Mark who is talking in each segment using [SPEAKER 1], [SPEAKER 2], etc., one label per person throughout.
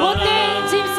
[SPEAKER 1] 못된 짐승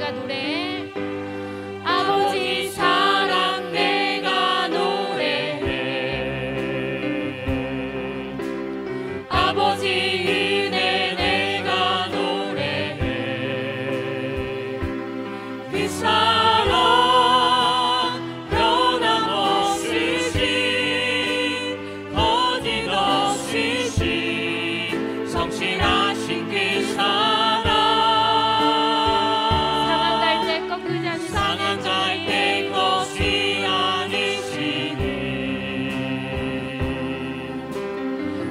[SPEAKER 1] 내가 노래해. 아버지 사랑 내가 노래해. 아버지 은혜 내가 노래해. 그 사랑 변함없으신 거짓없으신 성실하신 그 사랑 상한 갈 때 꺾이지 않으시니 상한 갈 때 꺾이지 않으시니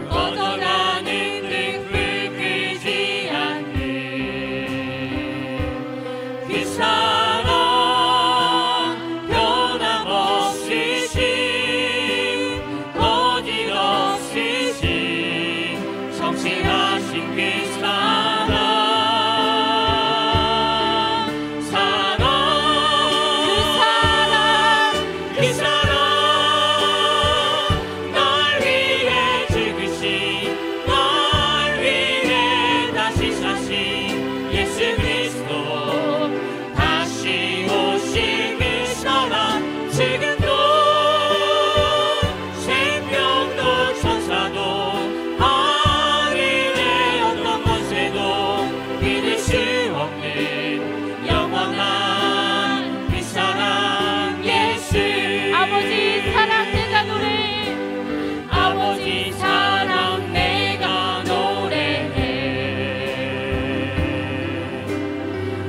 [SPEAKER 1] 꺼져가는 등불 끄지 않는 그 사랑 변함없으신 거짓없으신 성실하신 그 사랑 그 사랑 날 위해 죽으신 날 위해 다시 사신 예수 그리스도 다시 오실 그 사랑 지금도 생명도 천사도 하늘의 어떤 권세도 믿을 수 없는 영원한 그 사랑 예수 아버지 사랑 내가 노래해. 아버지 사랑 내가 노래해.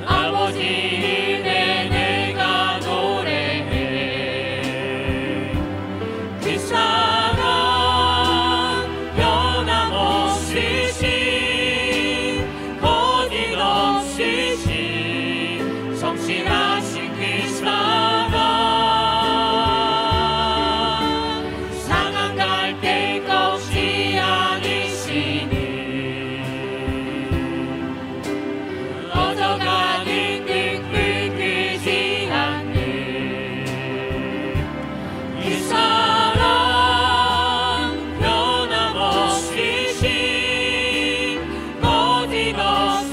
[SPEAKER 1] 아버지 은혜 내가 노래해. 그 사랑 변함없으신 거짓없으신 성실하신 그 사랑 상한 갈 때 꺾지 않으시니 꺼져가는 등불 끄지 않는 그 사랑 변함없으신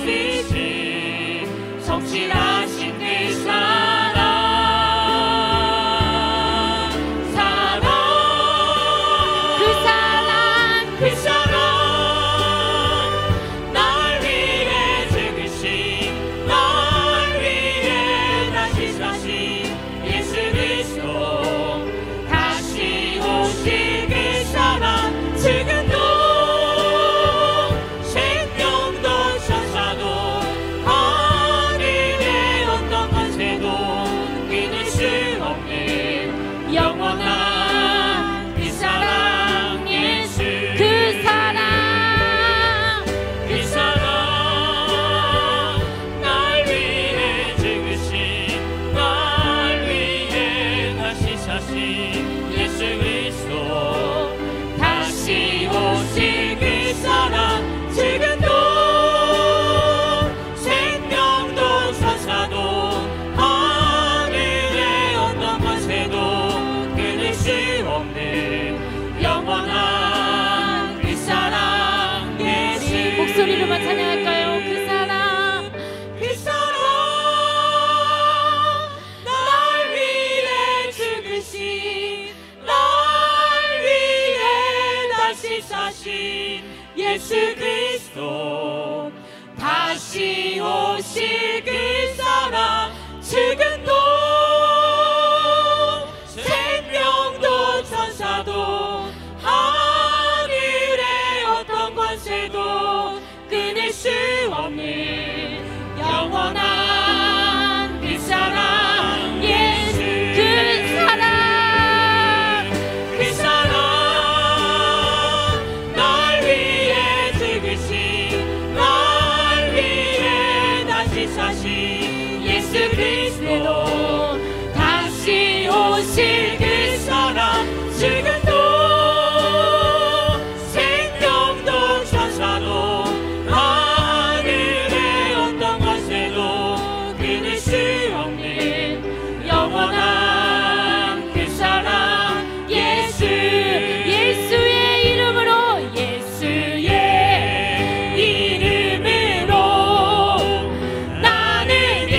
[SPEAKER 1] 거짓없으신 성실하신 그 사랑 그 사랑 날 위해 죽으신 날 위해 다시 사신 예수 그리스도 다시 오실 그 사랑 지금도 생명도 천사도 하늘의 어떤 권세도 끊을 수 없는 영원한 그 사랑 예수 그 사랑 날 위해 죽으신 날 위해 다시 사신 예수 그리스도 다시 오실 그 사랑 지금도 생명도 천사도 하늘의 어떤 권세도 끊을 수 없는 영원한 그 사랑 예수 목소리로만 찬양할까요? 그 사랑 날 위해 죽으신 날 위해 다시 사신 예수 그리스도 다시 오실 그 사랑 지금도 생명도 천사도 하늘의 어떤 권세도 끊을 수 없는 영원한 그 사랑 예수 그 사랑 날 위해 죽으신 날 위해 다시 사신 예수 그리스도 다시 오실 그 사랑 지금도 생명도 천사도 하늘의 어떤 권세도 끊을 수 없는 영원한 그 사랑 예수 예수의 이름으로 예수의 이름으로 나는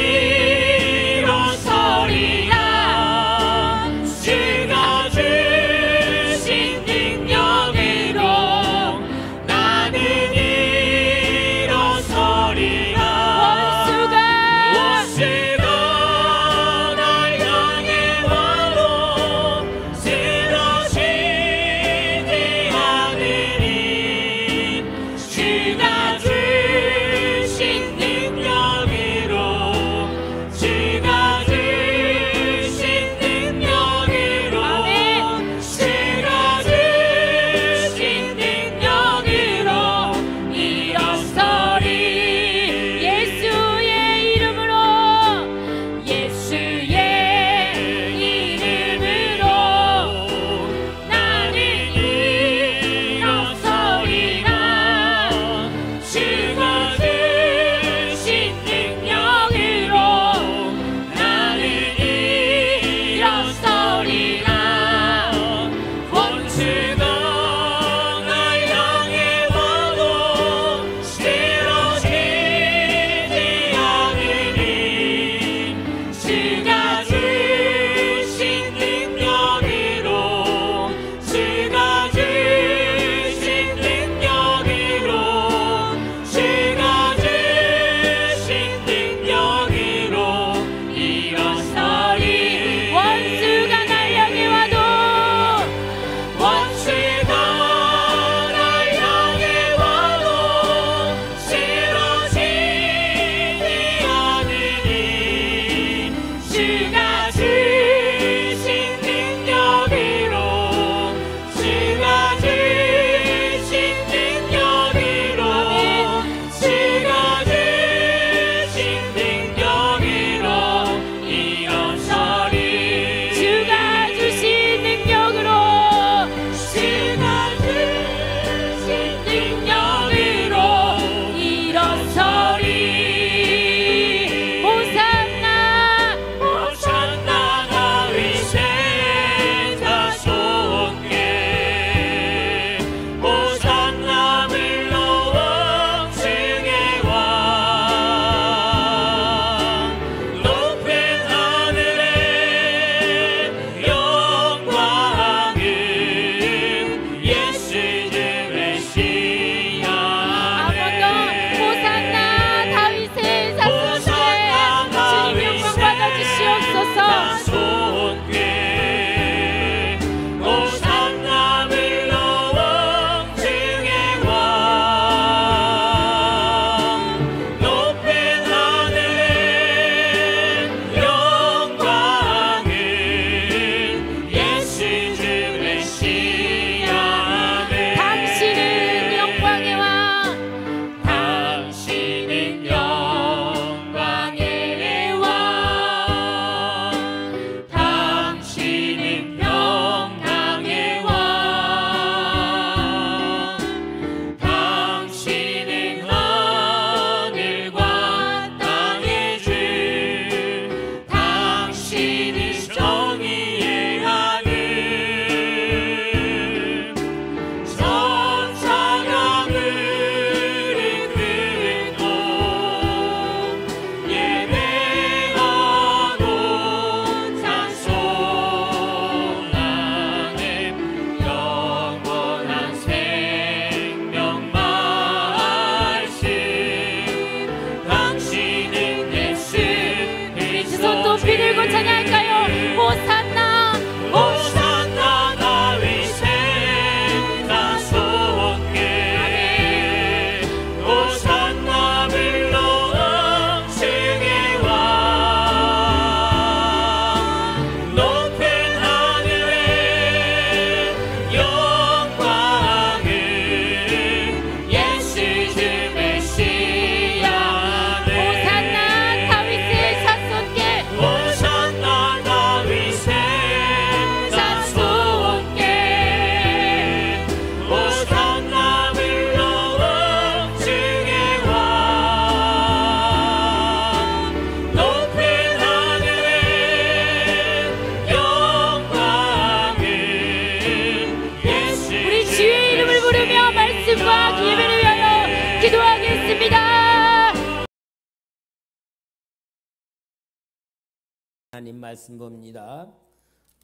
[SPEAKER 2] 하나님 말씀 봅니다.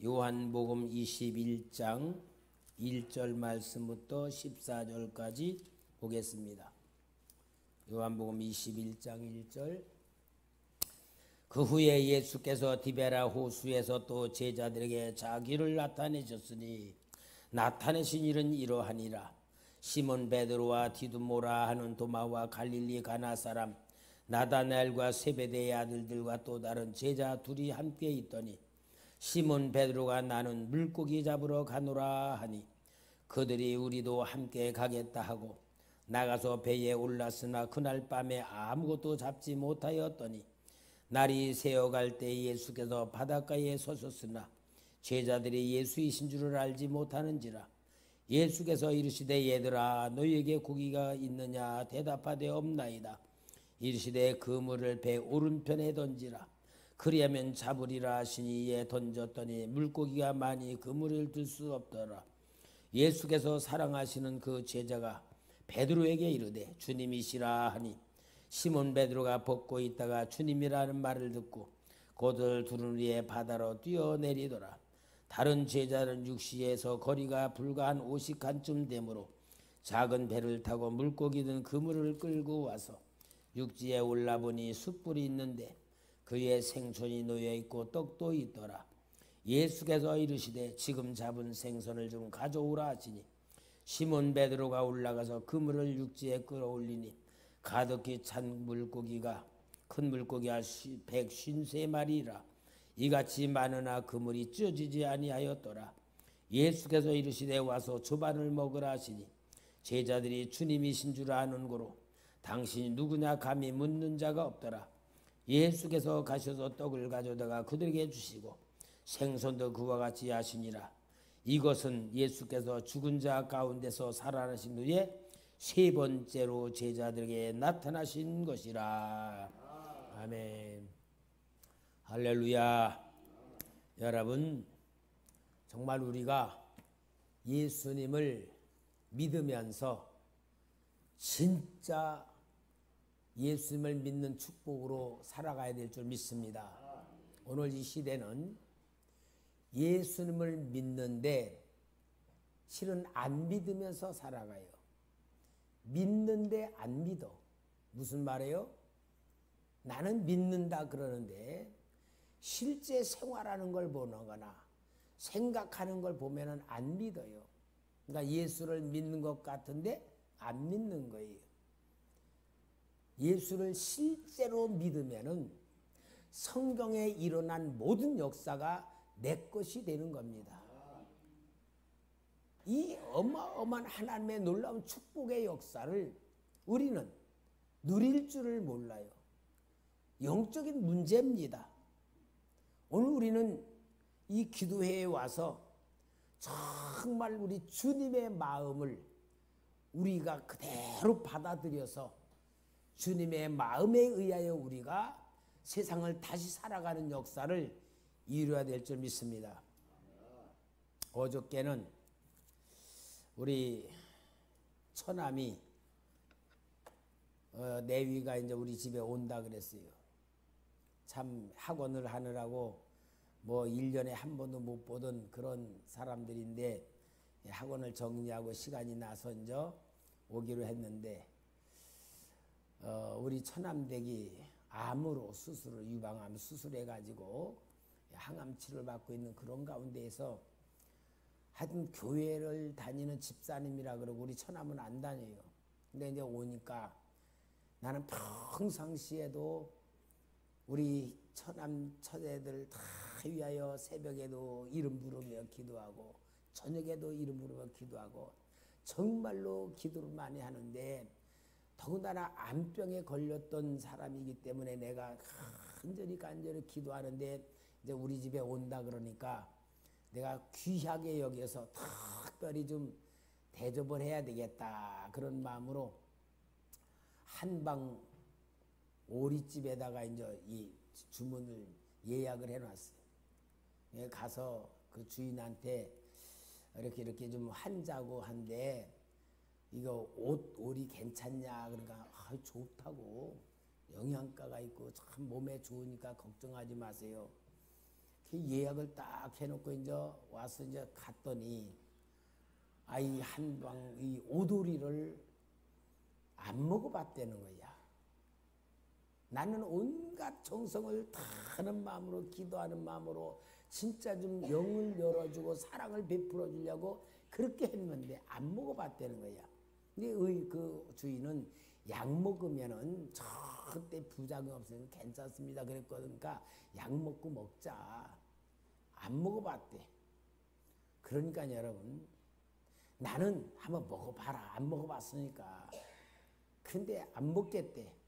[SPEAKER 2] 요한복음 21장 1절 말씀부터 14절까지 보겠습니다. 요한복음 21장 1절. 그 후에 예수께서 디베라 호수에서 또 제자들에게 자기를 나타내셨으니 나타내신 일은 이러하니라. 시몬 베드로와 디두모라 하는 도마와 갈릴리 가나 사람 나다나엘과 세베대의 아들들과 또 다른 제자 둘이 함께 있더니 시몬 베드로가 나는 물고기 잡으러 가노라 하니 그들이 우리도 함께 가겠다 하고 나가서 배에 올랐으나 그날 밤에 아무것도 잡지 못하였더니 날이 새어갈 때 예수께서 바닷가에 서셨으나 제자들이 예수이신 줄을 알지 못하는지라. 예수께서 이르시되 얘들아 너희에게 고기가 있느냐 대답하되 없나이다. 이르시되 그물을 배 오른편에 던지라. 그리하면 잡으리라 하시니 이에 던졌더니 물고기가 많이 그물을 들 수 없더라. 예수께서 사랑하시는 그 제자가 베드로에게 이르되 주님이시라 하니 시몬 베드로가 벗고 있다가 주님이라는 말을 듣고 곧을 두루리에 바다로 뛰어내리더라. 다른 제자는 육시에서 거리가 불과 한 50칸쯤 되므로 작은 배를 타고 물고기 든 그물을 끌고 와서 육지에 올라보니 숯불이 있는데 그의 생선이 놓여있고 떡도 있더라. 예수께서 이르시되 지금 잡은 생선을 좀 가져오라 하시니 시몬 베드로가 올라가서 그물을 육지에 끌어올리니 가득히 찬 물고기가 큰 물고기가 153마리라. 이같이 많으나 그물이 찢어지지 아니하였더라. 예수께서 이르시되 와서 조반을 먹으라 하시니 제자들이 주님이신 줄 아는 고로 당신이 누구냐 감히 묻는 자가 없더라. 예수께서 가셔서 떡을 가져다가 그들에게 주시고 생선도 그와 같이 하시니라. 이것은 예수께서 죽은 자 가운데서 살아나신 후에 세 번째로 제자들에게 나타나신 것이라. 아멘. 할렐루야. 여러분, 정말 우리가 예수님을 믿으면서 진짜 예수님을 믿는 축복으로 살아가야 될 줄 믿습니다. 오늘 이 시대는 예수님을 믿는데 실은 안 믿으면서 살아가요. 믿는데 안 믿어. 무슨 말이에요? 나는 믿는다 그러는데 실제 생활하는 걸 보거나 생각하는 걸 보면은 안 믿어요. 그러니까 예수를 믿는 것 같은데 안 믿는 거예요. 예수를 실제로 믿으면은 성경에 일어난 모든 역사가 내 것이 되는 겁니다. 이 어마어마한 하나님의 놀라운 축복의 역사를 우리는 누릴 줄을 몰라요. 영적인 문제입니다. 오늘 우리는 이 기도회에 와서 정말 우리 주님의 마음을 우리가 그대로 받아들여서 주님의 마음에 의하여 우리가 세상을 다시 살아가는 역사를 이루어야 될 줄 믿습니다. 어저께는 우리 처남이 내위가 이제 우리 집에 온다 그랬어요. 참 학원을 하느라고 뭐 1년에 한 번도 못 보던 그런 사람들인데 학원을 정리하고 시간이 나서 이제 오기로 했는데 우리 처남댁이 암으로 수술을 유방암 수술해가지고 항암 치료를 받고 있는 그런 가운데에서 하여튼 교회를 다니는 집사님이라 그러고 우리 처남은 안 다녀요. 근데 이제 오니까 나는 평상시에도 우리 처남 처제들 다 위하여 새벽에도 이름 부르며 기도하고 저녁에도 이름 부르며 기도하고 정말로 기도를 많이 하는데 더군다나 암병에 걸렸던 사람이기 때문에 내가 간절히 기도하는데 이제 우리 집에 온다 그러니까 내가 귀하게 여겨서 특별히 좀 대접을 해야 되겠다 그런 마음으로 한방 오리집에다가 이제 이 주문을 예약을 해놨어요. 가서 그 주인한테 이렇게 좀 한자고 한데 이거 오리 괜찮냐 그러니까 좋다고 영양가가 있고 참 몸에 좋으니까 걱정하지 마세요. 예약을 딱 해놓고 이제 와서 이제 갔더니 아이 한방 이 오돌이를 안 먹어봤다는 거야. 나는 온갖 정성을 다하는 마음으로 기도하는 마음으로 진짜 좀 영을 열어주고 사랑을 베풀어 주려고 그렇게 했는데 안 먹어봤다는 거야. 근데 그 주인은 약 먹으면은 절대 부작용 없으니까 괜찮습니다. 그랬거든. 그러니까 약 먹고 먹자. 안 먹어봤대. 그러니까 여러분 나는 한번 먹어봐라. 안 먹어봤으니까. 근데 안 먹겠대.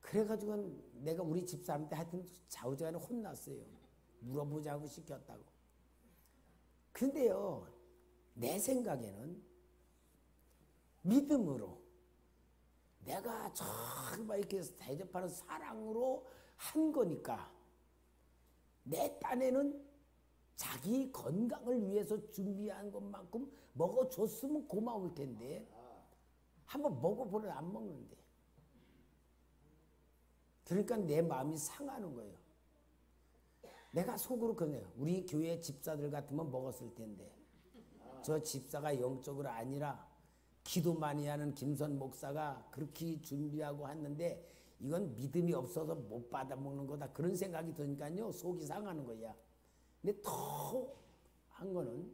[SPEAKER 2] 그래가지고 내가 우리 집사람한테 하여튼 좌우지간에 혼났어요. 물어보자고 시켰다고. 근데요 내 생각에는 믿음으로 내가 정말 이렇게 대접하는 사랑으로 한 거니까 내 딴에는 자기 건강을 위해서 준비한 것만큼 먹어줬으면 고마울 텐데 한번 먹어보려 안 먹는데. 그러니까 내 마음이 상하는 거예요. 내가 속으로 그러네요. 우리 교회 집사들 같으면 먹었을 텐데 저 집사가 영적으로 아니라 기도 많이 하는 김선 목사가 그렇게 준비하고 했는데 이건 믿음이 없어서 못 받아 먹는 거다. 그런 생각이 드니까요 속이 상하는 거야. 근데 더 한 거는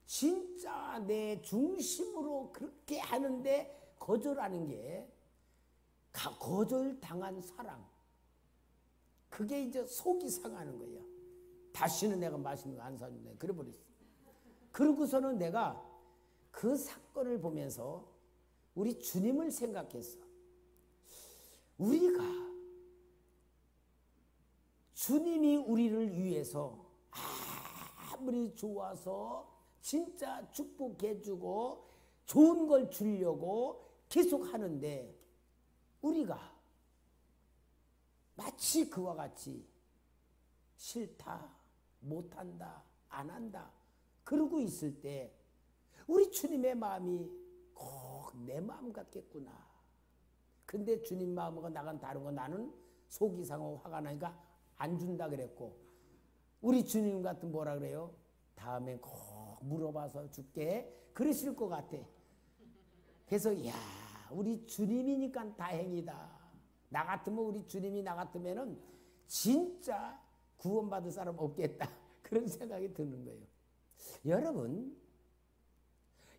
[SPEAKER 2] 진짜 내 중심으로 그렇게 하는데 거절하는 게 거절당한 사랑. 그게 이제 속이 상하는 거야. 다시는 내가 맛있는 거 안 사준다. 그래 버렸어. 그러고서는 내가 그 사건을 보면서 우리 주님을 생각했어. 우리가 주님이 우리를 위해서 아무리 좋아서 진짜 축복해주고 좋은 걸 주려고 계속 하는데 우리가 마치 그와 같이 싫다, 못한다, 안 한다 그러고 있을 때 우리 주님의 마음이 꼭 내 마음 같겠구나. 근데 주님 마음과 나간 다른 거 나는 속이 상하고 화가 나니까 안 준다 그랬고 우리 주님 같은 뭐라 그래요? 다음엔 꼭 물어봐서 줄게 그러실 것 같아. 그래서 야 우리 주님이니까 다행이다. 나 같으면 우리 주님이 나 같으면은 진짜 구원받을 사람 없겠다. 그런 생각이 드는 거예요. 여러분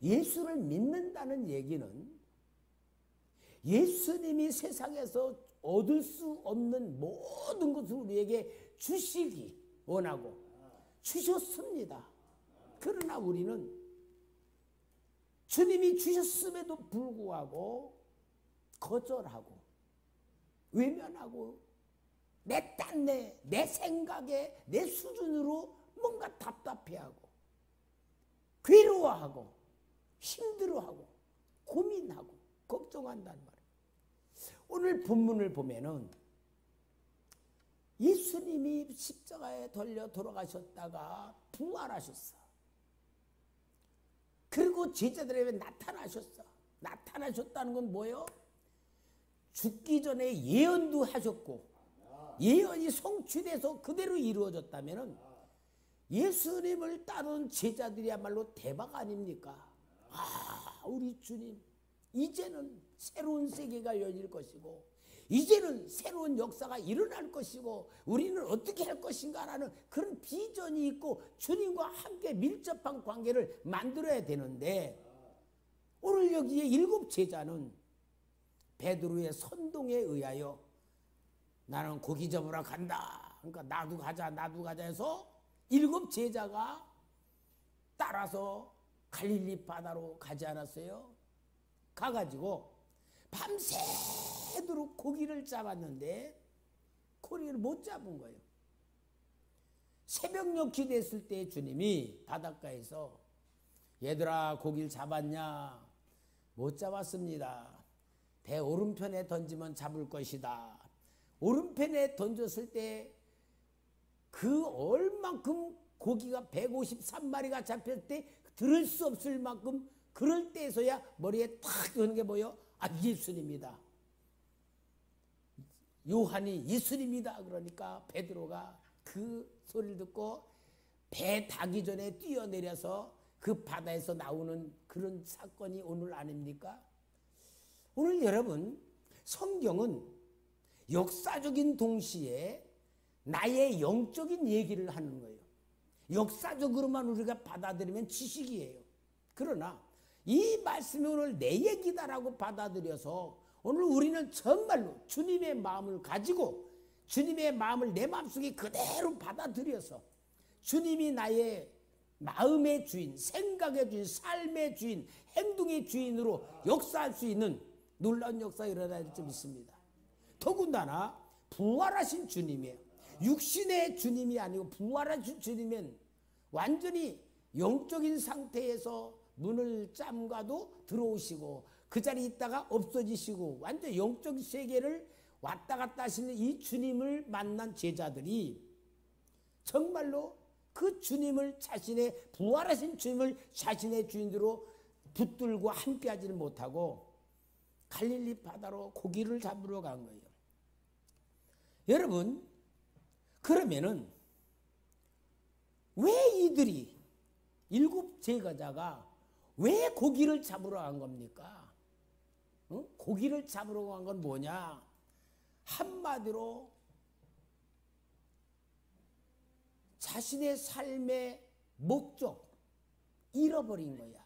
[SPEAKER 2] 예수를 믿는다는 얘기는 예수님이 세상에서 얻을 수 없는 모든 것을 우리에게 주시기 원하고 주셨습니다. 그러나 우리는 주님이 주셨음에도 불구하고 거절하고 외면하고 내 딴내 내 생각에 내 수준으로 뭔가 답답해하고 괴로워하고 힘들어하고 고민하고 걱정한단 말이에요. 오늘 본문을 보면은 예수님이 십자가에 달려 돌아가셨다가 부활하셨어. 그리고 제자들에게 나타나셨어. 나타나셨다는 건 뭐예요? 죽기 전에 예언도 하셨고 예언이 성취돼서 그대로 이루어졌다면 예수님을 따르는 제자들이야말로 대박 아닙니까? 우리 주님 이제는 새로운 세계가 열릴 것이고 이제는 새로운 역사가 일어날 것이고 우리는 어떻게 할 것인가라는 그런 비전이 있고 주님과 함께 밀접한 관계를 만들어야 되는데 오늘 여기에 7 제자는 베드로의 선동에 의하여 나는 고기 잡으러 간다. 그러니까 나도 가자 해서 7 제자가 따라서 갈릴리 바다로 가지 않았어요? 가가지고 밤새도록 고기를 잡았는데 고기를 못 잡은 거예요. 새벽녘이 됐을 때 주님이 바닷가에서 얘들아 고기를 잡았냐? 못 잡았습니다. 배 오른편에 던지면 잡을 것이다. 오른편에 던졌을 때 그 얼만큼 고기가 153마리가 잡혔을 때 들을 수 없을 만큼 그럴 때에서야 머리에 탁 드는 게 뭐예요? 예수님이다. 요한이 예수님이다 그러니까 베드로가 그 소리를 듣고 배 타기 전에 뛰어내려서 그 바다에서 나오는 그런 사건이 오늘 아닙니까? 오늘 여러분, 성경은 역사적인 동시에 나의 영적인 얘기를 하는 거예요. 역사적으로만 우리가 받아들이면 지식이에요. 그러나 이 말씀이 오늘 내 얘기다라고 받아들여서 오늘 우리는 정말로 주님의 마음을 가지고 주님의 마음을 내 마음속에 그대로 받아들여서 주님이 나의 마음의 주인, 생각의 주인, 삶의 주인, 행동의 주인으로 역사할 수 있는 놀라운 역사가 일어날 줄 믿습니다. 더군다나 부활하신 주님이에요. 육신의 주님이 아니고 부활하신 주님은 완전히 영적인 상태에서 문을 잠가도 들어오시고 그 자리에 있다가 없어지시고 완전 영적 세계를 왔다 갔다 하시는 이 주님을 만난 제자들이 정말로 그 주님을 자신의 부활하신 주님을 자신의 주인으로 붙들고 함께 하지는 못하고 갈릴리 바다로 고기를 잡으러 간 거예요. 여러분, 그러면은 왜 이들이 일곱 제자가 왜 고기를 잡으러 간 겁니까? 고기를 잡으러 간 건 뭐냐? 한마디로 자신의 삶의 목적 잃어버린 거야.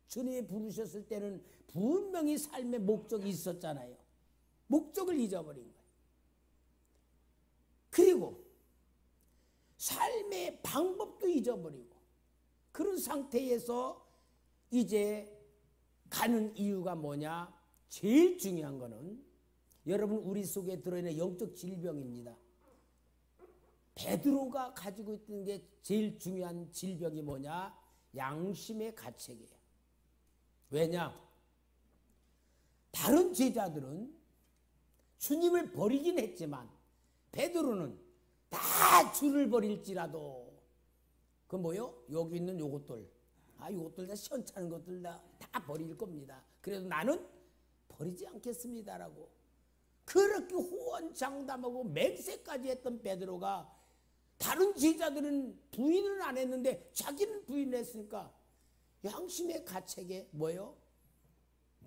[SPEAKER 2] 주님이 부르셨을 때는 분명히 삶의 목적이 있었잖아요. 목적을 잊어버린 거야. 그리고 삶의 방법도 잊어버리고 그런 상태에서 이제 가는 이유가 뭐냐? 제일 중요한 거는 여러분 우리 속에 들어있는 영적 질병입니다. 베드로가 가지고 있던 게 제일 중요한 질병이 뭐냐? 양심의 가책이에요. 왜냐? 다른 제자들은 주님을 버리긴 했지만 베드로는 다 주를 버릴지라도 그 뭐요? 여기 있는 요것들 요것들 다 시원찮은 것들 다 버릴 겁니다. 그래도 나는 버리지 않겠습니다라고 그렇게 호언장담하고 맹세까지 했던 베드로가 다른 제자들은 부인은 안 했는데 자기는 부인을 했으니까 양심의 가책에 뭐요?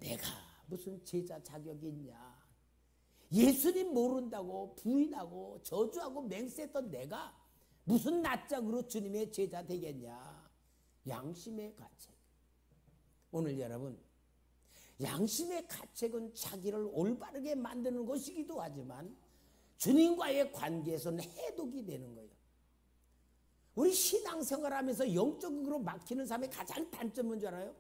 [SPEAKER 2] 내가 무슨 제자 자격이 있냐? 예수님 모른다고 부인하고 저주하고 맹세했던 내가 무슨 낯짝으로 주님의 제자 되겠냐? 양심의 가책. 오늘 여러분, 양심의 가책은 자기를 올바르게 만드는 것이기도 하지만 주님과의 관계에서는 해독이 되는 거예요. 우리 신앙생활하면서 영적으로 막히는 삶의 가장 단점은 줄 알아요?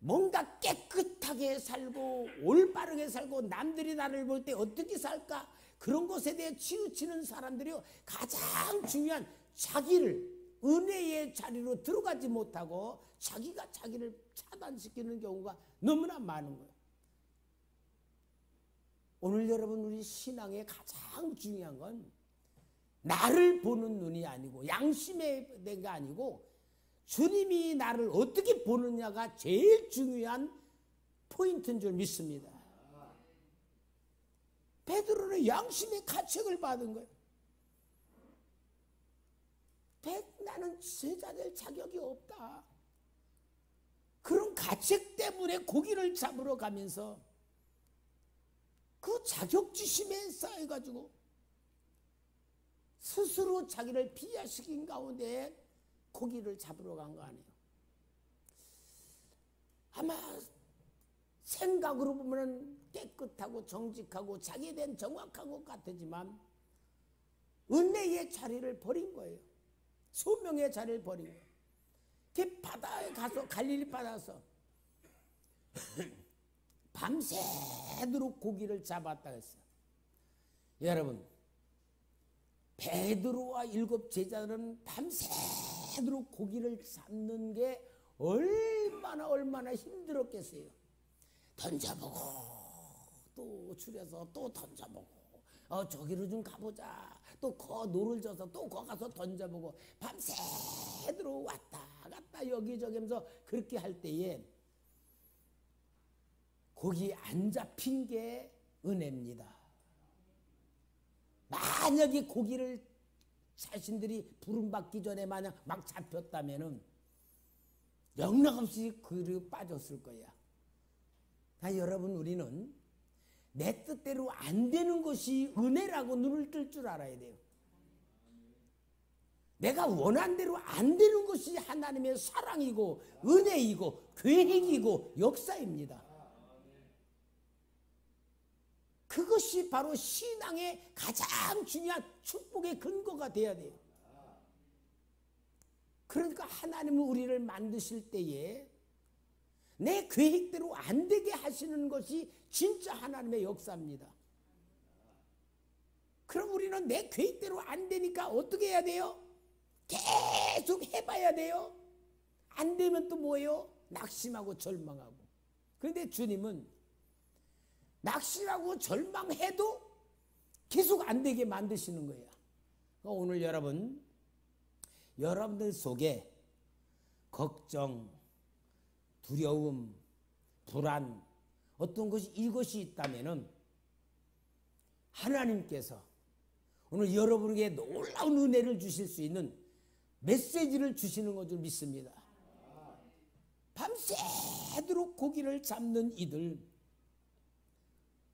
[SPEAKER 2] 뭔가 깨끗하게 살고 올바르게 살고 남들이 나를 볼 때 어떻게 살까? 그런 것에 대해 치우치는 사람들이 가장 중요한 자기를 은혜의 자리로 들어가지 못하고 자기가 자기를 차단시키는 경우가 너무나 많은 거예요. 오늘 여러분 우리 신앙의 가장 중요한 건 나를 보는 눈이 아니고 양심의 내가 아니고 주님이 나를 어떻게 보느냐가 제일 중요한 포인트인 줄 믿습니다. 베드로는 양심의 가책을 받은 거예요. 나는 제자 될 자격이 없다. 그런 가책 때문에 고기를 잡으러 가면서 그 자격지심에 쌓여가지고 스스로 자기를 비하시킨 가운데 고기를 잡으러 간 거 아니에요. 아마 생각으로 보면 깨끗하고 정직하고 자기에 대한 정확한 것 같지만 은혜의 자리를 버린 거예요. 소명의 자리를 버린 거예요. 그 바다에 가서 갈릴리 바다에서 밤새도록 고기를 잡았다 했어요. 여러분, 베드로와 일곱 제자들은 밤새도록 고기를 잡는 게 얼마나 힘들었겠어요. 던져보고 또 줄여서 또 던져보고 저기로 좀 가보자. 또 거 노를 져서 또 거 가서 던져보고 밤새도록 왔다 갔다 여기저기 하면서 그렇게 할 때에 고기 안 잡힌 게 은혜입니다. 만약에 고기를 자신들이 부름받기 전에 만약 막 잡혔다면은 영락없이 그리로 빠졌을 거야. 여러분, 우리는 내 뜻대로 안 되는 것이 은혜라고 눈을 뜰 줄 알아야 돼요. 내가 원한 대로 안 되는 것이 하나님의 사랑이고 은혜이고 계획이고 역사입니다. 그것이 바로 신앙의 가장 중요한 축복의 근거가 돼야 돼요. 그러니까 하나님은 우리를 만드실 때에 내 계획대로 안 되게 하시는 것이 진짜 하나님의 역사입니다. 그럼 우리는 내 계획대로 안 되니까 어떻게 해야 돼요? 계속 해봐야 돼요. 안 되면 또 뭐예요? 낙심하고 절망하고. 그런데 주님은 낙심하고 절망해도 계속 안 되게 만드시는 거예요. 오늘 여러분들 속에 걱정, 두려움, 불안, 어떤 것이 이것이 있다면은 하나님께서 오늘 여러분에게 놀라운 은혜를 주실 수 있는 메시지를 주시는 것을 믿습니다. 밤새도록 고기를 잡는 이들,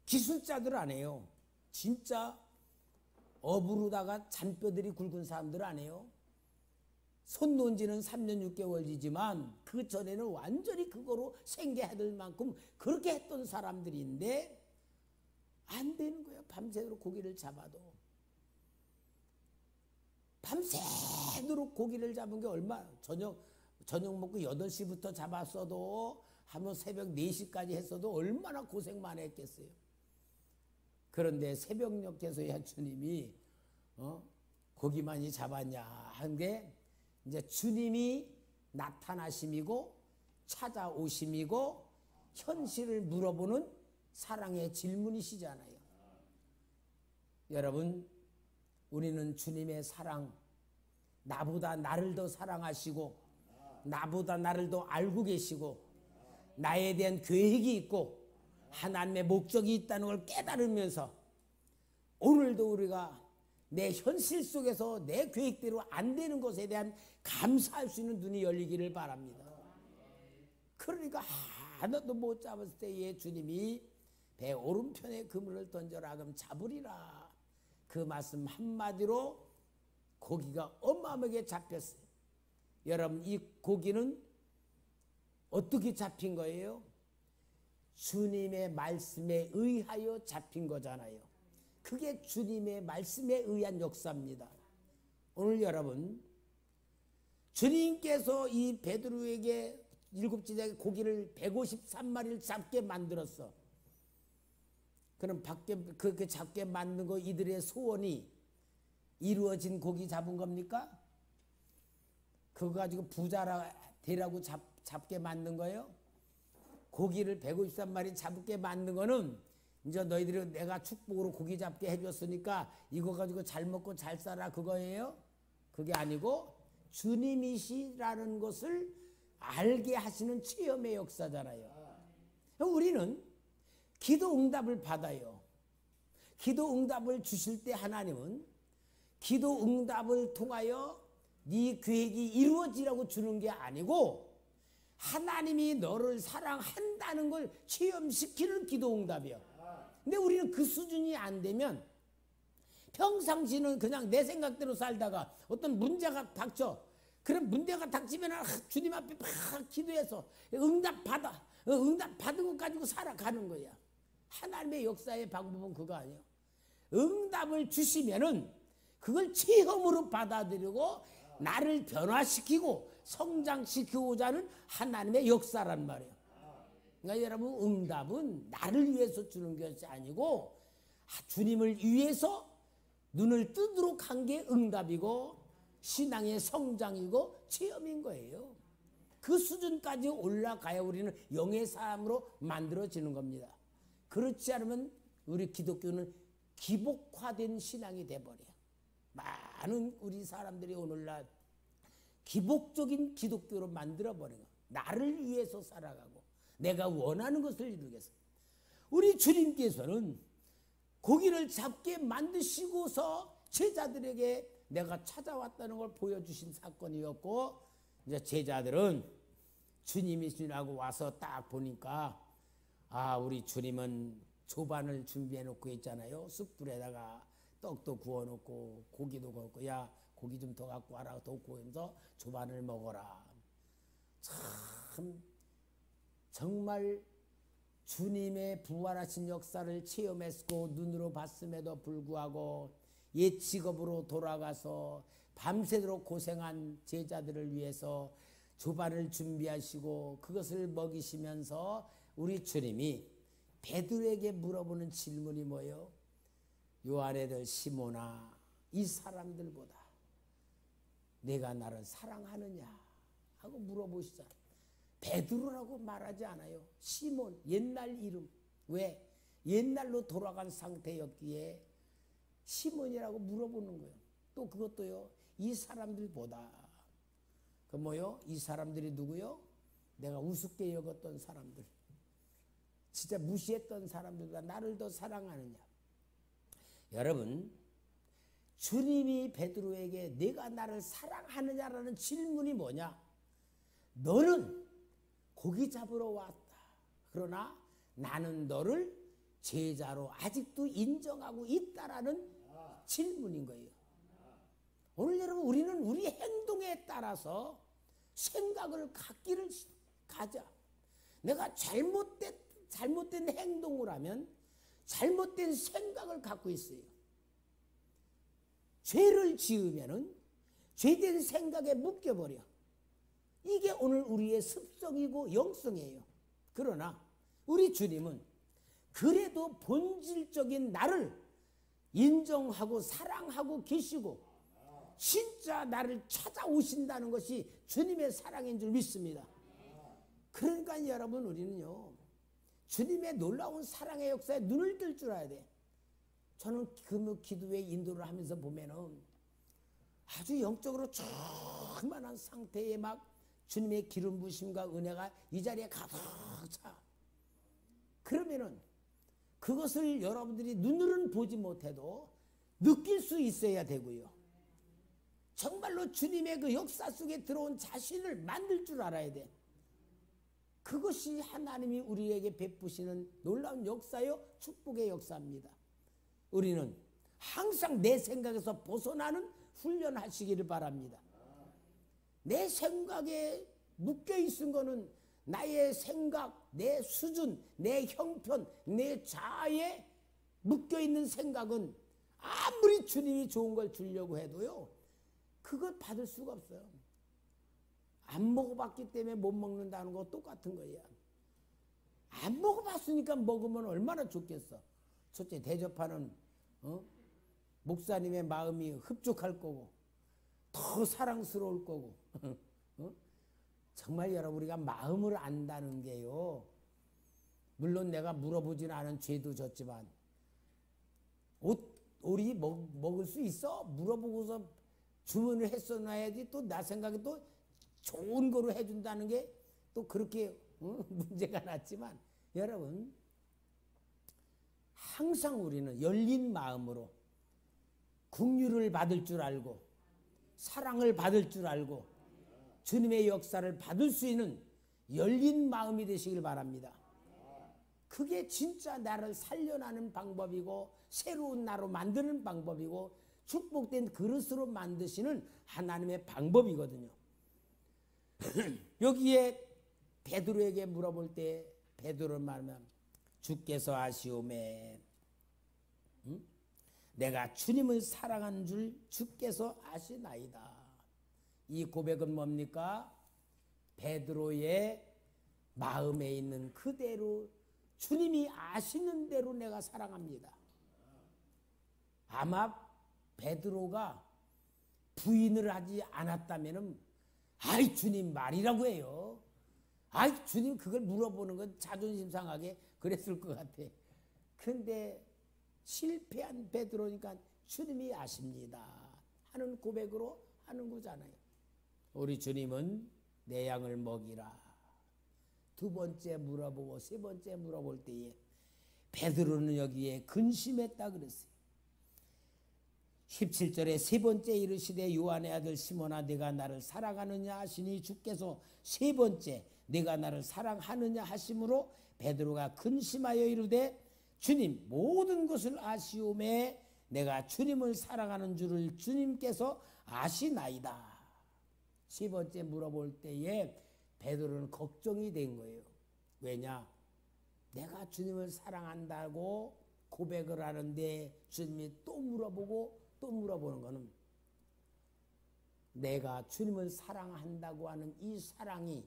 [SPEAKER 2] 기술자들 아니에요. 진짜 어부로다가 잔뼈들이 굵은 사람들 아니에요. 손 놓은 지는 3년 6개월이지만 그 전에는 완전히 그거로 생계해야 만큼 그렇게 했던 사람들인데 안 되는 거예요. 밤새도록 고기를 잡아도. 밤새도록 고기를 잡은 게 얼마, 저녁 먹고 8시부터 잡았어도 하면 새벽 4시까지 했어도 얼마나 고생만 했겠어요. 그런데 새벽녘에서야 주님이 고기 많이 잡았냐 한 게 이제 주님이 나타나심이고 찾아오심이고 현실을 물어보는 사랑의 질문이시잖아요. 여러분, 우리는 주님의 사랑, 나보다 나를 더 사랑하시고 나보다 나를 더 알고 계시고 나에 대한 계획이 있고 하나님의 목적이 있다는 걸 깨달으면서 오늘도 우리가 내 현실 속에서 내 계획대로 안 되는 것에 대한 감사할 수 있는 눈이 열리기를 바랍니다. 그러니까 하나도 못 잡았을 때에 주님이 배 오른편에 그물을 던져라 그럼 잡으리라. 그 말씀 한마디로 고기가 어마어마하게 잡혔어요. 여러분, 이 고기는 어떻게 잡힌 거예요? 주님의 말씀에 의하여 잡힌 거잖아요. 그게 주님의 말씀에 의한 역사입니다. 오늘 여러분, 주님께서 이 베드로에게 7제자에게 고기를 153마리를 잡게 만들었어. 그럼 그렇게 잡게 만든 거 이들의 소원이 이루어진 고기 잡은 겁니까? 그거 가지고 부자라 되라고 잡게 만든 거예요? 고기를 153마리 잡게 만든 거는 이제 너희들이 내가 축복으로 고기 잡게 해줬으니까 이거 가지고 잘 먹고 잘 살아 그거예요? 그게 아니고 주님이시라는 것을 알게 하시는 체험의 역사잖아요. 우리는 기도 응답을 받아요. 기도 응답을 주실 때 하나님은 기도 응답을 통하여 네 계획이 이루어지라고 주는 게 아니고 하나님이 너를 사랑한다는 걸 체험시키는 기도 응답이요. 근데 우리는 그 수준이 안 되면 평상시는 그냥 내 생각대로 살다가 어떤 문제가 닥쳐. 그런 문제가 닥치면 주님 앞에 막 기도해서 응답 받은 것 가지고 살아가는 거야. 하나님의 역사의 방법은 그거 아니에요. 응답을 주시면은 그걸 체험으로 받아들이고 나를 변화시키고 성장시키고자 하는 하나님의 역사란 말이에요. 그러니까 여러분, 응답은 나를 위해서 주는 것이 아니고 주님을 위해서 눈을 뜨도록 한 게 응답이고 신앙의 성장이고 체험인 거예요. 그 수준까지 올라가야 우리는 영의 삶으로 만들어지는 겁니다. 그렇지 않으면 우리 기독교는 기복화된 신앙이 돼버려요. 많은 우리 사람들이 오늘날 기복적인 기독교로 만들어버린 거예요. 나를 위해서 살아가고 내가 원하는 것을 이루겠어. 우리 주님께서는 고기를 잡게 만드시고서 제자들에게 내가 찾아왔다는 걸 보여주신 사건이었고, 이제 제자들은 주님이시라고 와서 딱 보니까 우리 주님은 조반을 준비해 놓고 있잖아요. 숯불에다가 떡도 구워 놓고 고기도 구웠고, 야 고기 좀 더 갖고 와라, 더 구우면서 조반을 먹어라. 참 정말 주님의 부활하신 역사를 체험했고 눈으로 봤음에도 불구하고 옛 직업으로 돌아가서 밤새도록 고생한 제자들을 위해서 조반을 준비하시고 그것을 먹이시면서 우리 주님이 베드로에게 물어보는 질문이 뭐예요? 요한의 아들 시몬아, 이 사람들보다 내가 나를 사랑하느냐 하고 물어보시잖아요. 베드로라고 말하지 않아요. 시몬, 옛날 이름. 왜? 옛날로 돌아간 상태였기에 시몬이라고 물어보는 거예요. 또 그것도요, 이 사람들보다. 그 뭐요? 이 사람들이 누구요? 내가 우습게 여겼던 사람들, 진짜 무시했던 사람들보다 나를 더 사랑하느냐. 여러분, 주님이 베드로에게 내가 나를 사랑하느냐라는 질문이 뭐냐? 너는 고기 잡으러 왔다. 그러나 나는 너를 제자로 아직도 인정하고 있다라는 질문인 거예요. 오늘 여러분, 우리는 우리 행동에 따라서 생각을 갖기를 가자. 내가 잘못된 행동을 하면 잘못된 생각을 갖고 있어요. 죄를 지으면은 죄된 생각에 묶여버려. 이게 오늘 우리의 습성이고 영성이에요. 그러나 우리 주님은 그래도 본질적인 나를 인정하고 사랑하고 계시고 진짜 나를 찾아오신다는 것이 주님의 사랑인 줄 믿습니다. 그러니까 여러분, 우리는요, 주님의 놀라운 사랑의 역사에 눈을 뜰 줄 알아야 돼. 저는 그 기도회 인도를 하면서 보면은 아주 영적으로 충만한 상태에 막 주님의 기름 부심과 은혜가 이 자리에 가득 차. 그러면은 그것을 여러분들이 눈으로는 보지 못해도 느낄 수 있어야 되고요. 정말로 주님의 그 역사 속에 들어온 자신을 만들 줄 알아야 돼. 그것이 하나님이 우리에게 베푸시는 놀라운 역사요, 축복의 역사입니다. 우리는 항상 내 생각에서 벗어나는 훈련하시기를 바랍니다. 내 생각에 묶여있은 거는 나의 생각, 내 수준, 내 형편, 내 자아에 묶여있는 생각은 아무리 주님이 좋은 걸 주려고 해도요, 그걸 받을 수가 없어요. 안 먹어봤기 때문에 못 먹는다는 거 똑같은 거예요. 안 먹어봤으니까 먹으면 얼마나 좋겠어. 첫째, 대접하는 목사님의 마음이 흡족할 거고 더 사랑스러울 거고 정말 여러분, 우리가 마음을 안다는 게요, 물론 내가 물어보지는 않은 죄도 졌지만 오리 먹을 수 있어? 물어보고서 주문을 했어놔야지. 또 나 생각에 또 좋은 거로 해준다는 게 또 그렇게 문제가 났지만, 여러분, 항상 우리는 열린 마음으로 긍휼을 받을 줄 알고 사랑을 받을 줄 알고 주님의 역사를 받을 수 있는 열린 마음이 되시길 바랍니다. 그게 진짜 나를 살려나는 방법이고 새로운 나로 만드는 방법이고 축복된 그릇으로 만드시는 하나님의 방법이거든요. 여기에 베드로에게 물어볼 때 베드로는 말하면 주께서 아시오매, 내가 주님을 사랑한 줄 주께서 아시나이다. 이 고백은 뭡니까? 베드로의 마음에 있는 그대로 주님이 아시는 대로 내가 사랑합니다. 아마 베드로가 부인을 하지 않았다면 아이 주님 말이라고 해요. 아이 주님 그걸 물어보는 건 자존심 상하게 그랬을 것 같아. 그런데 실패한 베드로니까 주님이 아십니다 하는 고백으로 하는 거잖아요. 우리 주님은 내 양을 먹이라. 두 번째 물어보고 세 번째 물어볼 때에 베드로는 여기에 근심했다 그랬어요. 17절에 세 번째 이르시되 요한의 아들 시몬아 네가 나를 사랑하느냐 하시니 주께서 세 번째 네가 나를 사랑하느냐 하심으로 베드로가 근심하여 이르되 주님 모든 것을 아시오매 내가 주님을 사랑하는 줄을 주님께서 아시나이다. 세 번째 물어볼 때에 베드로는 걱정이 된 거예요. 왜냐? 내가 주님을 사랑한다고 고백을 하는데 주님이 또 물어보고 또 물어보는 것은 내가 주님을 사랑한다고 하는 이 사랑이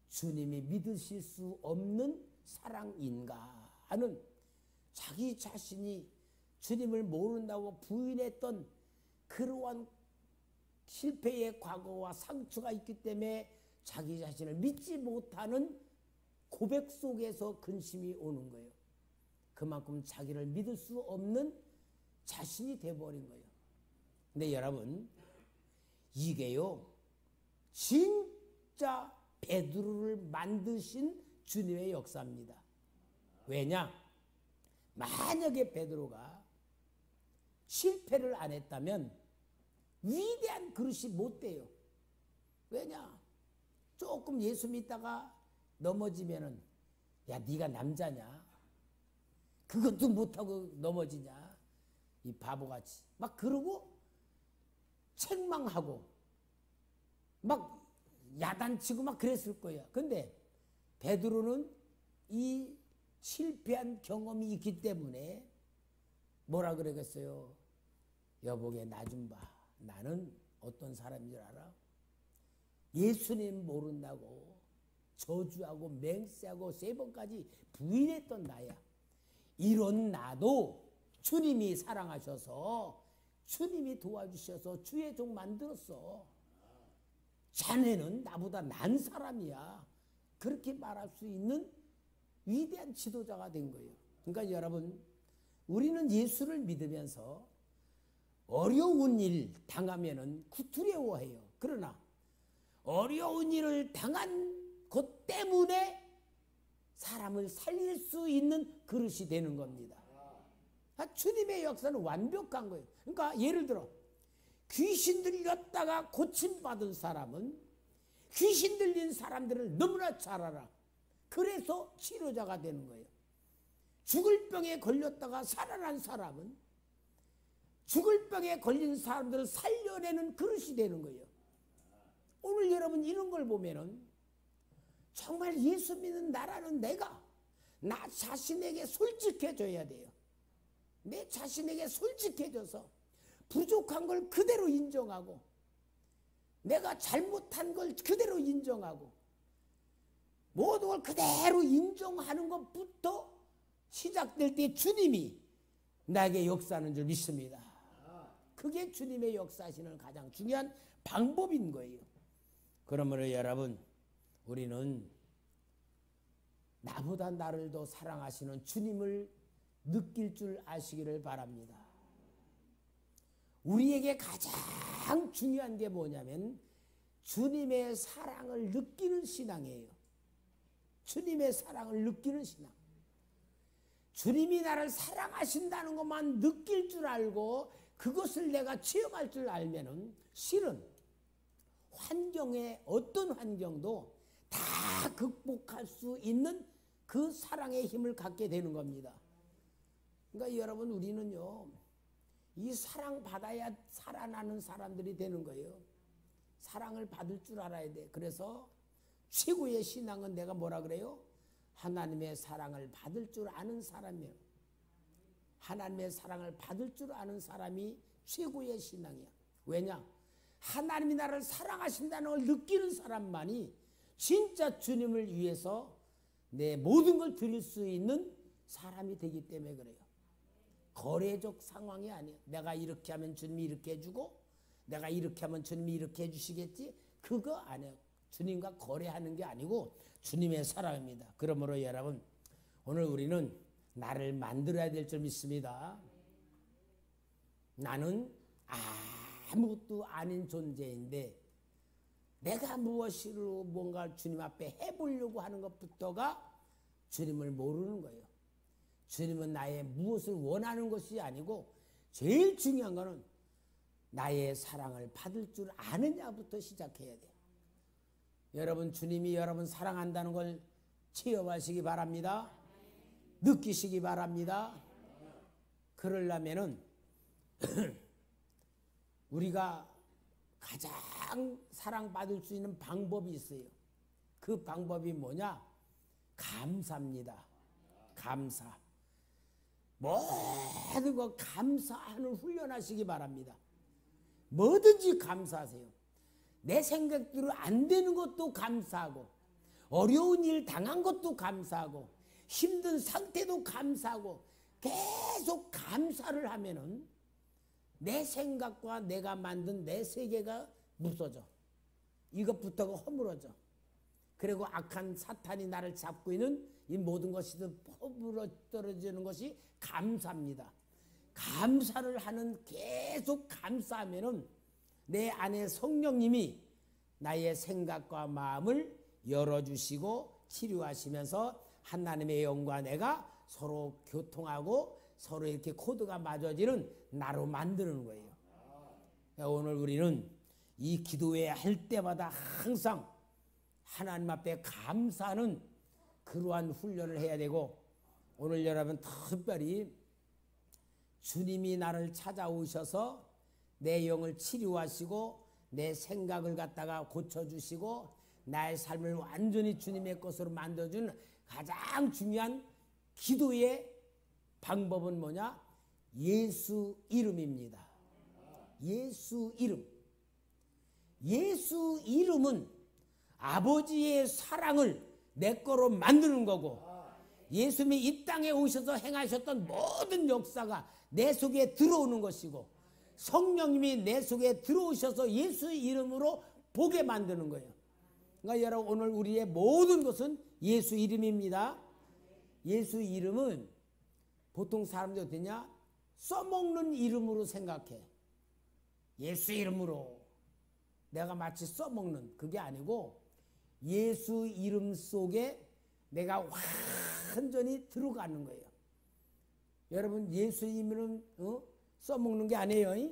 [SPEAKER 2] 주님이 믿으실 수 없는 사랑인가 하는 자기 자신이 주님을 모른다고 부인했던 그러한 실패의 과거와 상처가 있기 때문에 자기 자신을 믿지 못하는 고백 속에서 근심이 오는 거예요. 그만큼 자기를 믿을 수 없는 자신이 돼버린 거예요. 근데 여러분 이게요 진짜 베드로를 만드신 주님의 역사입니다. 왜냐? 만약에 베드로가 실패를 안 했다면 위대한 그릇이 못 돼요. 왜냐? 조금 예수 믿다가 넘어지면은 야 네가 남자냐? 그것도 못하고 넘어지냐? 이 바보같이 막 그러고 책망하고 막 야단치고 막 그랬을 거야. 근데 베드로는 이 실패한 경험이 있기 때문에 뭐라 그러겠어요? 여보게 나 좀 봐. 나는 어떤 사람인 줄 알아? 예수님 모른다고 저주하고 맹세하고 세 번까지 부인했던 나야. 이런 나도 주님이 사랑하셔서 주님이 도와주셔서 주의 종 만들었어. 자네는 나보다 난 사람이야. 그렇게 말할 수 있는 위대한 지도자가 된 거예요. 그러니까 여러분 우리는 예수를 믿으면서 어려운 일 당하면은 두려워해요. 그러나 어려운 일을 당한 것 때문에 사람을 살릴 수 있는 그릇이 되는 겁니다. 주님의 역사는 완벽한 거예요. 그러니까 예를 들어 귀신 들렸다가 고침받은 사람은 귀신 들린 사람들을 너무나 잘 알아. 그래서 치료자가 되는 거예요. 죽을 병에 걸렸다가 살아난 사람은 죽을 병에 걸린 사람들을 살려내는 그릇이 되는 거예요. 오늘 여러분 이런 걸 보면은 정말 예수 믿는 나라는 내가 나 자신에게 솔직해져야 돼요. 내 자신에게 솔직해져서 부족한 걸 그대로 인정하고 내가 잘못한 걸 그대로 인정하고 모든 걸 그대로 인정하는 것부터 시작될 때 주님이 나에게 역사하는 줄 믿습니다. 그게 주님의 역사하시는 가장 중요한 방법인 거예요. 그러므로 여러분 우리는 나보다 나를 더 사랑하시는 주님을 느낄 줄 아시기를 바랍니다. 우리에게 가장 중요한 게 뭐냐면 주님의 사랑을 느끼는 신앙이에요. 주님의 사랑을 느끼는 신앙. 주님이 나를 사랑하신다는 것만 느낄 줄 알고 그것을 내가 체험할 줄 알면은 실은 환경에 어떤 환경도 다 극복할 수 있는 그 사랑의 힘을 갖게 되는 겁니다. 그러니까 여러분 우리는요 이 사랑 받아야 살아나는 사람들이 되는 거예요. 사랑을 받을 줄 알아야 돼. 그래서 최고의 신앙은 내가 뭐라 그래요? 하나님의 사랑을 받을 줄 아는 사람이에요. 하나님의 사랑을 받을 줄 아는 사람이 최고의 신앙이야. 왜냐? 하나님이 나를 사랑하신다는 걸 느끼는 사람만이 진짜 주님을 위해서 내 모든 걸 드릴 수 있는 사람이 되기 때문에 그래요. 거래적 상황이 아니에요. 내가 이렇게 하면 주님이 이렇게 해주고 내가 이렇게 하면 주님이 이렇게 해주시겠지. 그거 아니에요. 주님과 거래하는 게 아니고 주님의 사랑입니다. 그러므로 여러분 오늘 우리는 나를 만들어야 될 줄 믿습니다. 나는 아무것도 아닌 존재인데 내가 무엇으로 뭔가 주님 앞에 해보려고 하는 것부터가 주님을 모르는 거예요. 주님은 나의 무엇을 원하는 것이 아니고 제일 중요한 거는 나의 사랑을 받을 줄 아느냐부터 시작해야 돼요. 여러분, 주님이 여러분 사랑한다는 걸 체험하시기 바랍니다. 느끼시기 바랍니다. 그러려면은 우리가 가장 사랑받을 수 있는 방법이 있어요. 그 방법이 뭐냐? 감사입니다. 감사. 모든 거 감사하는 훈련하시기 바랍니다. 뭐든지 감사하세요. 내 생각대로 안 되는 것도 감사하고, 어려운 일 당한 것도 감사하고, 힘든 상태도 감사하고, 계속 감사를 하면은 내 생각과 내가 만든 내 세계가 무너져. 이것부터가 허물어져. 그리고 악한 사탄이 나를 잡고 있는 이 모든 것이 허물어 떨어지는 것이 감사입니다. 감사를 하는, 계속 감사하면은 내 안에 성령님이 나의 생각과 마음을 열어주시고 치료하시면서 하나님의 영과 내가 서로 교통하고 서로 이렇게 코드가 맞아지는 나로 만드는 거예요. 오늘 우리는 이 기도회 할 때마다 항상 하나님 앞에 감사하는 그러한 훈련을 해야 되고, 오늘 여러분 특별히 주님이 나를 찾아오셔서 내 영을 치료하시고 내 생각을 갖다가 고쳐주시고 나의 삶을 완전히 주님의 것으로 만들어주는 가장 중요한 기도의 방법은 뭐냐? 예수 이름입니다. 예수 이름. 예수 이름은 아버지의 사랑을 내 거로 만드는 거고, 예수님이 이 땅에 오셔서 행하셨던 모든 역사가 내 속에 들어오는 것이고, 성령님이 내 속에 들어오셔서 예수 이름으로 보게 만드는 거예요. 그러니까 여러분, 오늘 우리의 모든 것은 예수 이름입니다. 예수 이름은 보통 사람들이 어떠냐? 써먹는 이름으로 생각해. 예수 이름으로 내가 마치 써먹는, 그게 아니고 예수 이름 속에 내가 완전히 들어가는 거예요. 여러분, 예수 이름은 써먹는 게 아니에요.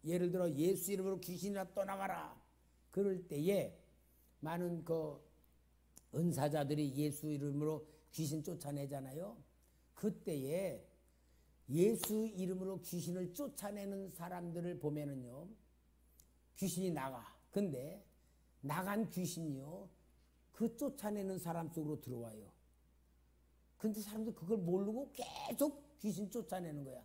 [SPEAKER 2] 예를 들어 예수 이름으로 귀신이나 떠나가라, 그럴 때에 많은 그 은사자들이 예수 이름으로 귀신 쫓아내잖아요. 그때에 예수 이름으로 귀신을 쫓아내는 사람들을 보면은요, 귀신이 나가. 근데 나간 귀신이요, 그 쫓아내는 사람 속으로 들어와요. 근데 사람들 그걸 모르고 계속 귀신 쫓아내는 거야.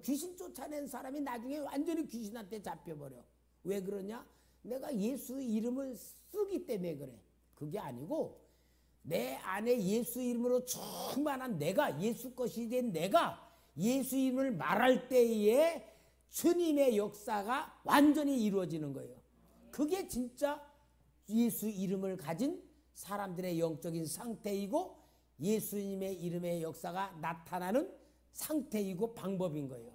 [SPEAKER 2] 귀신 쫓아낸 사람이 나중에 완전히 귀신한테 잡혀버려. 왜 그러냐? 내가 예수 이름을 쓰기 때문에 그래. 그게 아니고 내 안에 예수 이름으로 충만한 내가, 예수 것이 된 내가 예수 이름을 말할 때에 주님의 역사가 완전히 이루어지는 거예요. 그게 진짜 예수 이름을 가진 사람들의 영적인 상태이고 예수님의 이름의 역사가 나타나는 상태이고 방법인 거예요.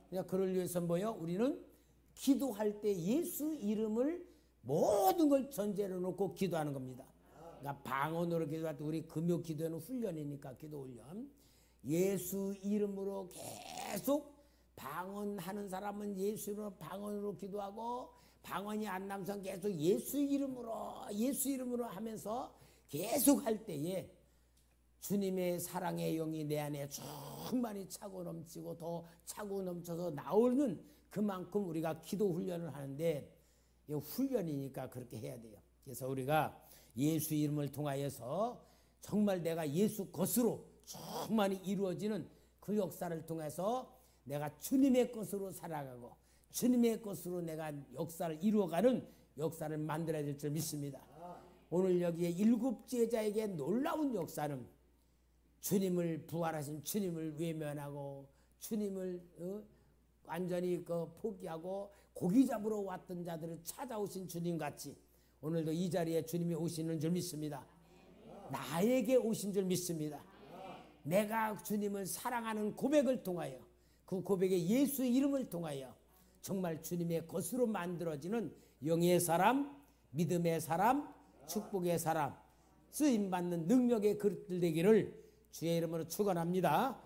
[SPEAKER 2] 그러니까 그를 위해서 뭐요? 우리는 기도할 때 예수 이름을 모든 걸 전제로 놓고 기도하는 겁니다. 그러니까 방언으로 기도할 때, 우리 금요 기도는 훈련이니까, 기도 훈련. 예수 이름으로 계속 방언하는 사람은 예수 이름으로 방언으로 기도하고, 방언이 안 남선 계속 예수 이름으로 하면서 계속 할 때에 주님의 사랑의 영이 내 안에 충만히 차고 넘치고 더 차고 넘쳐서 나오는, 그만큼 우리가 기도 훈련을 하는데, 이 훈련이니까 그렇게 해야 돼요. 그래서 우리가 예수 이름을 통하여서 정말 내가 예수 것으로 충만히 이루어지는 그 역사를 통해서 내가 주님의 것으로 살아가고 주님의 것으로 내가 역사를 이루어가는 역사를 만들어야 될 줄 믿습니다. 오늘 여기에 7 제자에게 놀라운 역사는 주님을, 부활하신 주님을 외면하고 주님을 완전히 포기하고 고기 잡으러 왔던 자들을 찾아오신 주님같이 오늘도 이 자리에 주님이 오시는 줄 믿습니다. 나에게 오신 줄 믿습니다. 내가 주님을 사랑하는 고백을 통하여, 그 고백의 예수 이름을 통하여 정말 주님의 것으로 만들어지는 영의 사람, 믿음의 사람, 축복의 사람, 쓰임받는 능력의 그릇들 되기를 주의 이름으로 축원합니다.